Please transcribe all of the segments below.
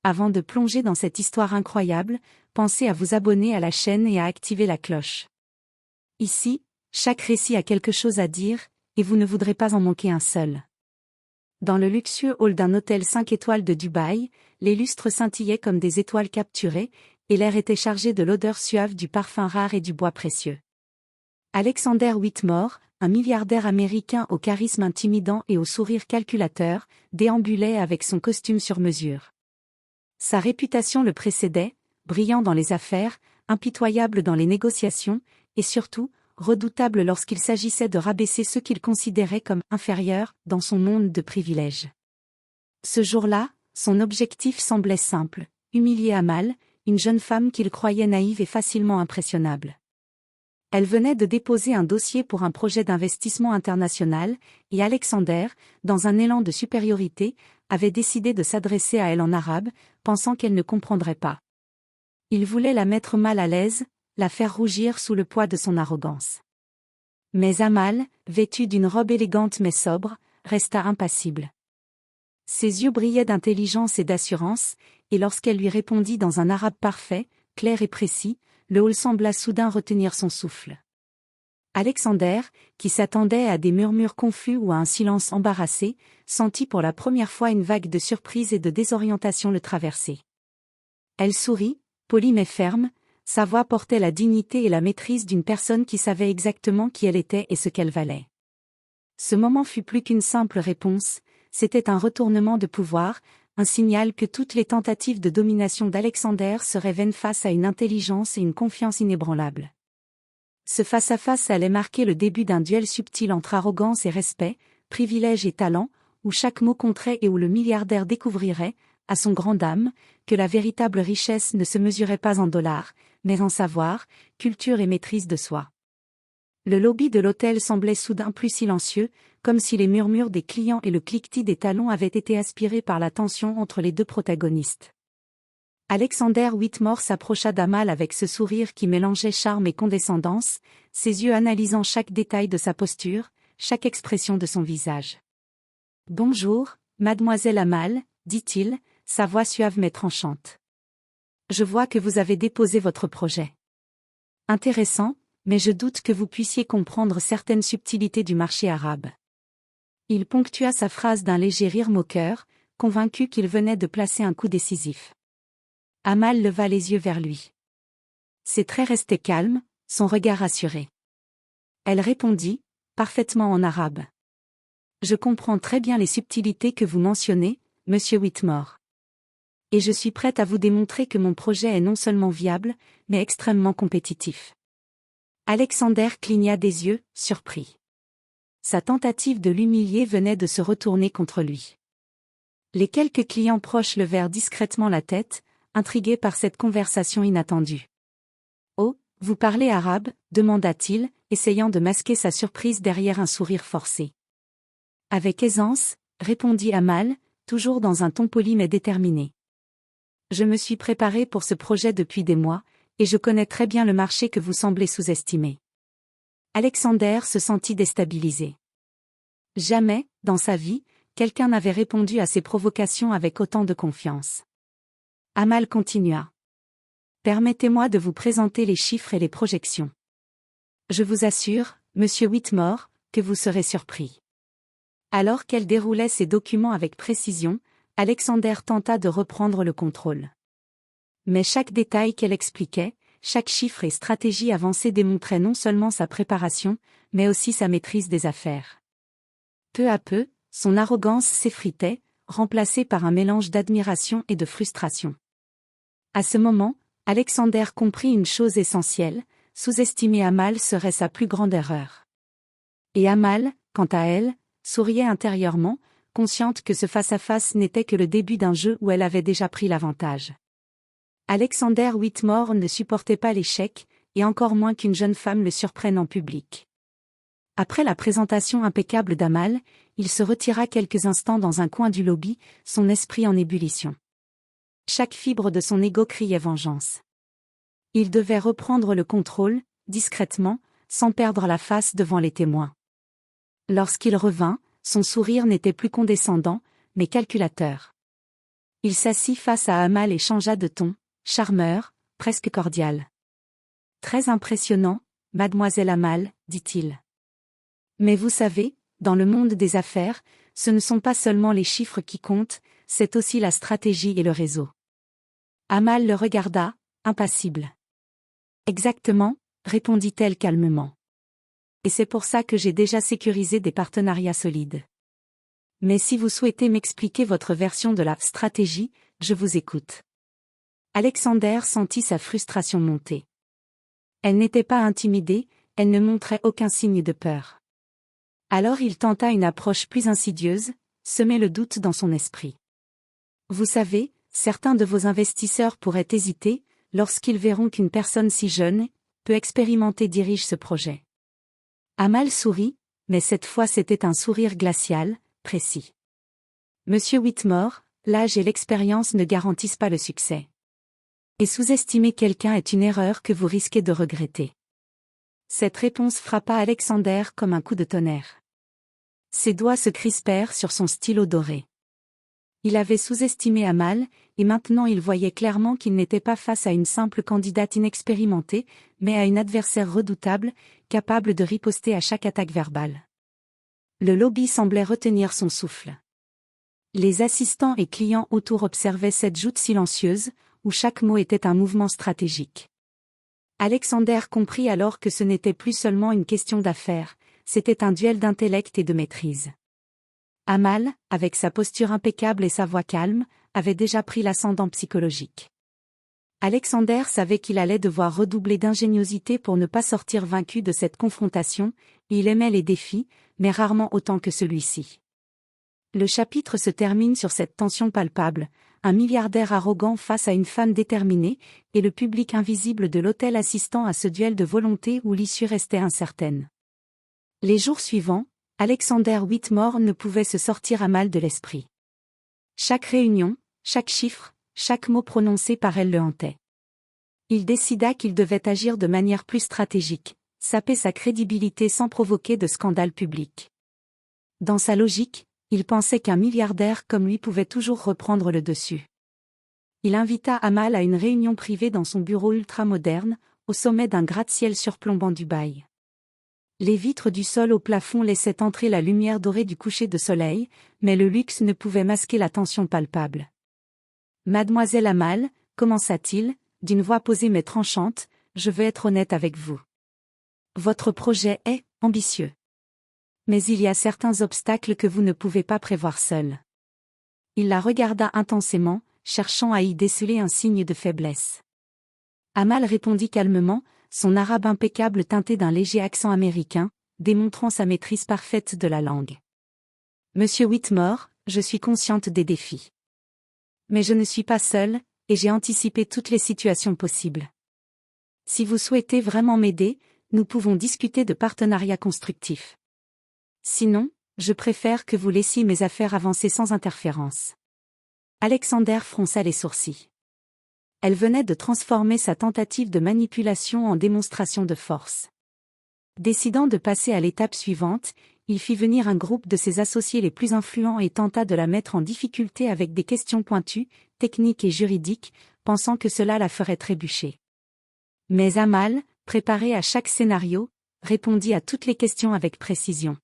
Avant de plonger dans cette histoire incroyable, pensez à vous abonner à la chaîne et à activer la cloche. Ici, chaque récit a quelque chose à dire, et vous ne voudrez pas en manquer un seul. Dans le luxueux hall d'un hôtel 5 étoiles de Dubaï, les lustres scintillaient comme des étoiles capturées, et l'air était chargé de l'odeur suave du parfum rare et du bois précieux. Alexander Whitmore, un milliardaire américain au charisme intimidant et au sourire calculateur, déambulait avec son costume sur mesure. Sa réputation le précédait, brillant dans les affaires, impitoyable dans les négociations, et surtout, redoutable lorsqu'il s'agissait de rabaisser ceux qu'il considérait comme inférieurs dans son monde de privilèges. Ce jour-là, son objectif semblait simple, humilier Amal, une jeune femme qu'il croyait naïve et facilement impressionnable. Elle venait de déposer un dossier pour un projet d'investissement international, et Alexander, dans un élan de supériorité, avait décidé de s'adresser à elle en arabe, pensant qu'elle ne comprendrait pas. Il voulait la mettre mal à l'aise, la faire rougir sous le poids de son arrogance. Mais Amal, vêtue d'une robe élégante mais sobre, resta impassible. Ses yeux brillaient d'intelligence et d'assurance, et lorsqu'elle lui répondit dans un arabe parfait, clair et précis, le hall sembla soudain retenir son souffle. Alexander, qui s'attendait à des murmures confus ou à un silence embarrassé, sentit pour la première fois une vague de surprise et de désorientation le traverser. Elle sourit, polie mais ferme, sa voix portait la dignité et la maîtrise d'une personne qui savait exactement qui elle était et ce qu'elle valait. Ce moment fut plus qu'une simple réponse, c'était un retournement de pouvoir, un signal que toutes les tentatives de domination d'Alexander seraient vaines face à une intelligence et une confiance inébranlables. Ce face-à-face allait marquer le début d'un duel subtil entre arrogance et respect, privilège et talent, où chaque mot compterait et où le milliardaire découvrirait, à son grand dam, que la véritable richesse ne se mesurait pas en dollars, mais en savoir, culture et maîtrise de soi. Le lobby de l'hôtel semblait soudain plus silencieux, comme si les murmures des clients et le cliquetis des talons avaient été aspirés par la tension entre les deux protagonistes. Alexander Whitmore s'approcha d'Amal avec ce sourire qui mélangeait charme et condescendance, ses yeux analysant chaque détail de sa posture, chaque expression de son visage. « Bonjour, mademoiselle Amal, dit-il, sa voix suave mais tranchante. Je vois que vous avez déposé votre projet. Intéressant, mais je doute que vous puissiez comprendre certaines subtilités du marché arabe. » Il ponctua sa phrase d'un léger rire moqueur, convaincu qu'il venait de placer un coup décisif. Amal leva les yeux vers lui. Ses traits restaient calmes, son regard assuré. Elle répondit, parfaitement en arabe. « Je comprends très bien les subtilités que vous mentionnez, monsieur Whitmore. Et je suis prête à vous démontrer que mon projet est non seulement viable, mais extrêmement compétitif. » Alexander cligna des yeux, surpris. Sa tentative de l'humilier venait de se retourner contre lui. Les quelques clients proches levèrent discrètement la tête, intrigués par cette conversation inattendue. « Oh, vous parlez arabe ?» demanda-t-il, essayant de masquer sa surprise derrière un sourire forcé. « Avec aisance » répondit Amal, toujours dans un ton poli mais déterminé. « Je me suis préparé pour ce projet depuis des mois, et je connais très bien le marché que vous semblez sous-estimer. » Alexander se sentit déstabilisé. Jamais, dans sa vie, quelqu'un n'avait répondu à ses provocations avec autant de confiance. Amal continua. « Permettez-moi de vous présenter les chiffres et les projections. Je vous assure, monsieur Whitmore, que vous serez surpris. » Alors qu'elle déroulait ses documents avec précision, Alexander tenta de reprendre le contrôle. Mais chaque détail qu'elle expliquait, chaque chiffre et stratégie avancée démontrait non seulement sa préparation, mais aussi sa maîtrise des affaires. Peu à peu, son arrogance s'effritait, remplacée par un mélange d'admiration et de frustration. À ce moment, Alexander comprit une chose essentielle, sous-estimer Amal serait sa plus grande erreur. Et Amal, quant à elle, souriait intérieurement, consciente que ce face-à-face n'était que le début d'un jeu où elle avait déjà pris l'avantage. Alexander Whitmore ne supportait pas l'échec, et encore moins qu'une jeune femme le surprenne en public. Après la présentation impeccable d'Amal, il se retira quelques instants dans un coin du lobby, son esprit en ébullition. Chaque fibre de son ego criait vengeance. Il devait reprendre le contrôle, discrètement, sans perdre la face devant les témoins. Lorsqu'il revint, son sourire n'était plus condescendant, mais calculateur. Il s'assit face à Amal et changea de ton, charmeur, presque cordial. Très impressionnant, mademoiselle Amal, dit-il. Mais vous savez, dans le monde des affaires, ce ne sont pas seulement les chiffres qui comptent, c'est aussi la stratégie et le réseau. Amal le regarda, impassible. Exactement, répondit-elle calmement. Et c'est pour ça que j'ai déjà sécurisé des partenariats solides. Mais si vous souhaitez m'expliquer votre version de la stratégie, je vous écoute. Alexander sentit sa frustration monter. Elle n'était pas intimidée, elle ne montrait aucun signe de peur. Alors il tenta une approche plus insidieuse, semer le doute dans son esprit. Vous savez, certains de vos investisseurs pourraient hésiter, lorsqu'ils verront qu'une personne si jeune, peu expérimentée dirige ce projet. Amal sourit, mais cette fois c'était un sourire glacial, précis. Monsieur Whitmore, l'âge et l'expérience ne garantissent pas le succès. Et sous-estimer quelqu'un est une erreur que vous risquez de regretter. Cette réponse frappa Alexander comme un coup de tonnerre. Ses doigts se crispèrent sur son stylo doré. Il avait sous-estimé Amal, et maintenant il voyait clairement qu'il n'était pas face à une simple candidate inexpérimentée, mais à une adversaire redoutable, capable de riposter à chaque attaque verbale. Le lobby semblait retenir son souffle. Les assistants et clients autour observaient cette joute silencieuse, où chaque mot était un mouvement stratégique. Alexander comprit alors que ce n'était plus seulement une question d'affaires, c'était un duel d'intellect et de maîtrise. Amal, avec sa posture impeccable et sa voix calme, avait déjà pris l'ascendant psychologique. Alexander savait qu'il allait devoir redoubler d'ingéniosité pour ne pas sortir vaincu de cette confrontation, et il aimait les défis, mais rarement autant que celui-ci. Le chapitre se termine sur cette tension palpable, un milliardaire arrogant face à une femme déterminée, et le public invisible de l'hôtel assistant à ce duel de volonté où l'issue restait incertaine. Les jours suivants, Alexander Whitmore ne pouvait se sortir Amal de l'esprit. Chaque réunion, chaque chiffre, chaque mot prononcé par elle le hantait. Il décida qu'il devait agir de manière plus stratégique, saper sa crédibilité sans provoquer de scandale public. Dans sa logique, il pensait qu'un milliardaire comme lui pouvait toujours reprendre le dessus. Il invita Amal à une réunion privée dans son bureau ultramoderne, au sommet d'un gratte-ciel surplombant Dubaï. Les vitres du sol au plafond laissaient entrer la lumière dorée du coucher de soleil, mais le luxe ne pouvait masquer la tension palpable. « Mademoiselle Amal, commença-t-il, d'une voix posée mais tranchante, je veux être honnête avec vous. Votre projet est ambitieux. Mais il y a certains obstacles que vous ne pouvez pas prévoir seul. » Il la regarda intensément, cherchant à y déceler un signe de faiblesse. Amal répondit calmement, son arabe impeccable teinté d'un léger accent américain, démontrant sa maîtrise parfaite de la langue. « Monsieur Whitmore, je suis consciente des défis. Mais je ne suis pas seule, et j'ai anticipé toutes les situations possibles. Si vous souhaitez vraiment m'aider, nous pouvons discuter de partenariats constructifs. Sinon, je préfère que vous laissiez mes affaires avancer sans interférence. » Alexander fronça les sourcils. Elle venait de transformer sa tentative de manipulation en démonstration de force. Décidant de passer à l'étape suivante, il fit venir un groupe de ses associés les plus influents et tenta de la mettre en difficulté avec des questions pointues, techniques et juridiques, pensant que cela la ferait trébucher. Mais Amal, préparée à chaque scénario, répondit à toutes les questions avec précision.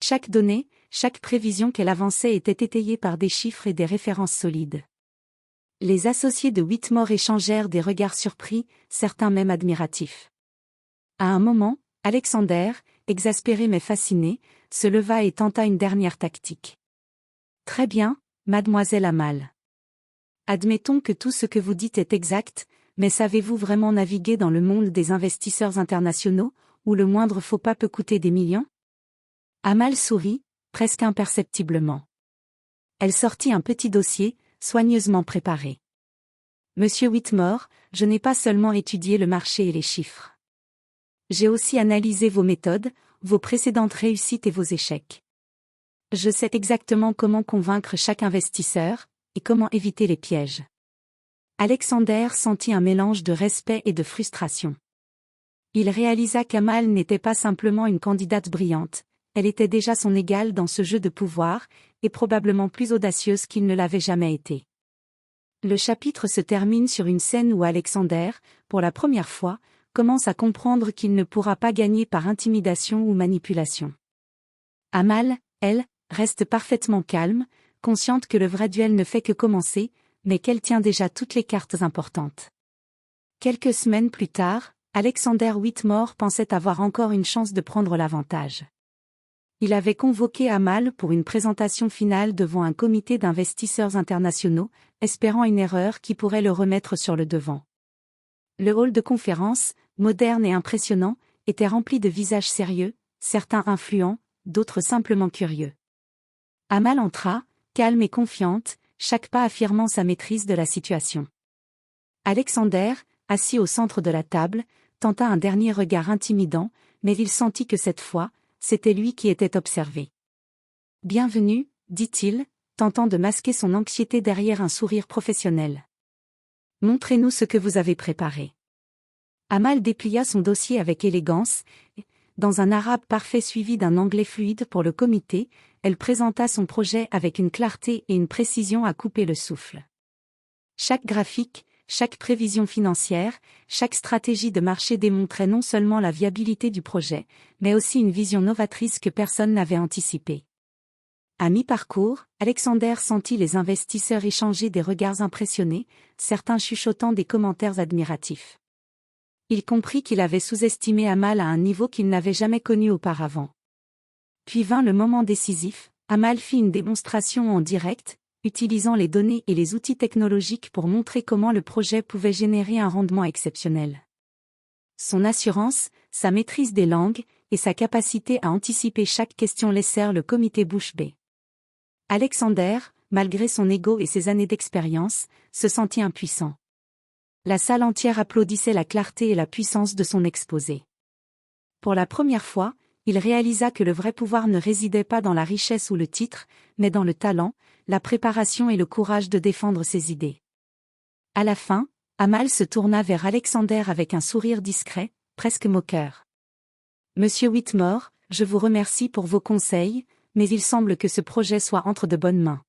Chaque donnée, chaque prévision qu'elle avançait était étayée par des chiffres et des références solides. Les associés de Whitmore échangèrent des regards surpris, certains même admiratifs. À un moment, Alexander, exaspéré mais fasciné, se leva et tenta une dernière tactique. « Très bien, mademoiselle Amal. Admettons que tout ce que vous dites est exact, mais savez-vous vraiment naviguer dans le monde des investisseurs internationaux, où le moindre faux pas peut coûter des millions ?» Amal sourit, presque imperceptiblement. Elle sortit un petit dossier, soigneusement préparé. « Monsieur Whitmore, je n'ai pas seulement étudié le marché et les chiffres. J'ai aussi analysé vos méthodes, vos précédentes réussites et vos échecs. Je sais exactement comment convaincre chaque investisseur, et comment éviter les pièges. » Alexander sentit un mélange de respect et de frustration. Il réalisa qu'Amal n'était pas simplement une candidate brillante, elle était déjà son égale dans ce jeu de pouvoir, et probablement plus audacieuse qu'il ne l'avait jamais été. Le chapitre se termine sur une scène où Alexander, pour la première fois, commence à comprendre qu'il ne pourra pas gagner par intimidation ou manipulation. Amal, elle, reste parfaitement calme, consciente que le vrai duel ne fait que commencer, mais qu'elle tient déjà toutes les cartes importantes. Quelques semaines plus tard, Alexander Whitmore pensait avoir encore une chance de prendre l'avantage. Il avait convoqué Amal pour une présentation finale devant un comité d'investisseurs internationaux, espérant une erreur qui pourrait le remettre sur le devant. Le hall de conférence, moderne et impressionnant, était rempli de visages sérieux, certains influents, d'autres simplement curieux. Amal entra, calme et confiante, chaque pas affirmant sa maîtrise de la situation. Alexander, assis au centre de la table, tenta un dernier regard intimidant, mais il sentit que cette fois, c'était lui qui était observé. « Bienvenue, dit-il, tentant de masquer son anxiété derrière un sourire professionnel. « Montrez-nous ce que vous avez préparé. » Amal déplia son dossier avec élégance, et, dans un arabe parfait suivi d'un anglais fluide pour le comité, elle présenta son projet avec une clarté et une précision à couper le souffle. Chaque graphique, chaque prévision financière, chaque stratégie de marché démontrait non seulement la viabilité du projet, mais aussi une vision novatrice que personne n'avait anticipée. À mi-parcours, Alexander sentit les investisseurs échanger des regards impressionnés, certains chuchotant des commentaires admiratifs. Il comprit qu'il avait sous-estimé Amal à un niveau qu'il n'avait jamais connu auparavant. Puis vint le moment décisif, Amal fit une démonstration en direct, utilisant les données et les outils technologiques pour montrer comment le projet pouvait générer un rendement exceptionnel. Son assurance, sa maîtrise des langues, et sa capacité à anticiper chaque question laissèrent le comité bouche bée. Alexander, malgré son ego et ses années d'expérience, se sentit impuissant. La salle entière applaudissait la clarté et la puissance de son exposé. Pour la première fois, il réalisa que le vrai pouvoir ne résidait pas dans la richesse ou le titre, mais dans le talent, la préparation et le courage de défendre ses idées. À la fin, Amal se tourna vers Alexander avec un sourire discret, presque moqueur. « Monsieur Whitmore, je vous remercie pour vos conseils, mais il semble que ce projet soit entre de bonnes mains. »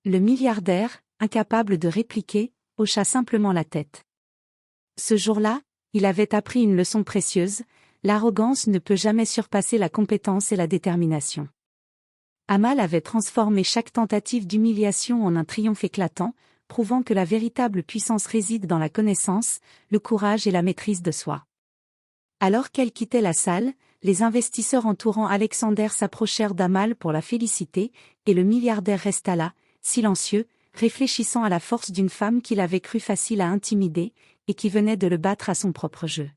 Le milliardaire, incapable de répliquer, hocha simplement la tête. Ce jour-là, il avait appris une leçon précieuse: l'arrogance ne peut jamais surpasser la compétence et la détermination. Amal avait transformé chaque tentative d'humiliation en un triomphe éclatant, prouvant que la véritable puissance réside dans la connaissance, le courage et la maîtrise de soi. Alors qu'elle quittait la salle, les investisseurs entourant Alexander s'approchèrent d'Amal pour la féliciter, et le milliardaire resta là, silencieux, réfléchissant à la force d'une femme qu'il avait cru facile à intimider, et qui venait de le battre à son propre jeu.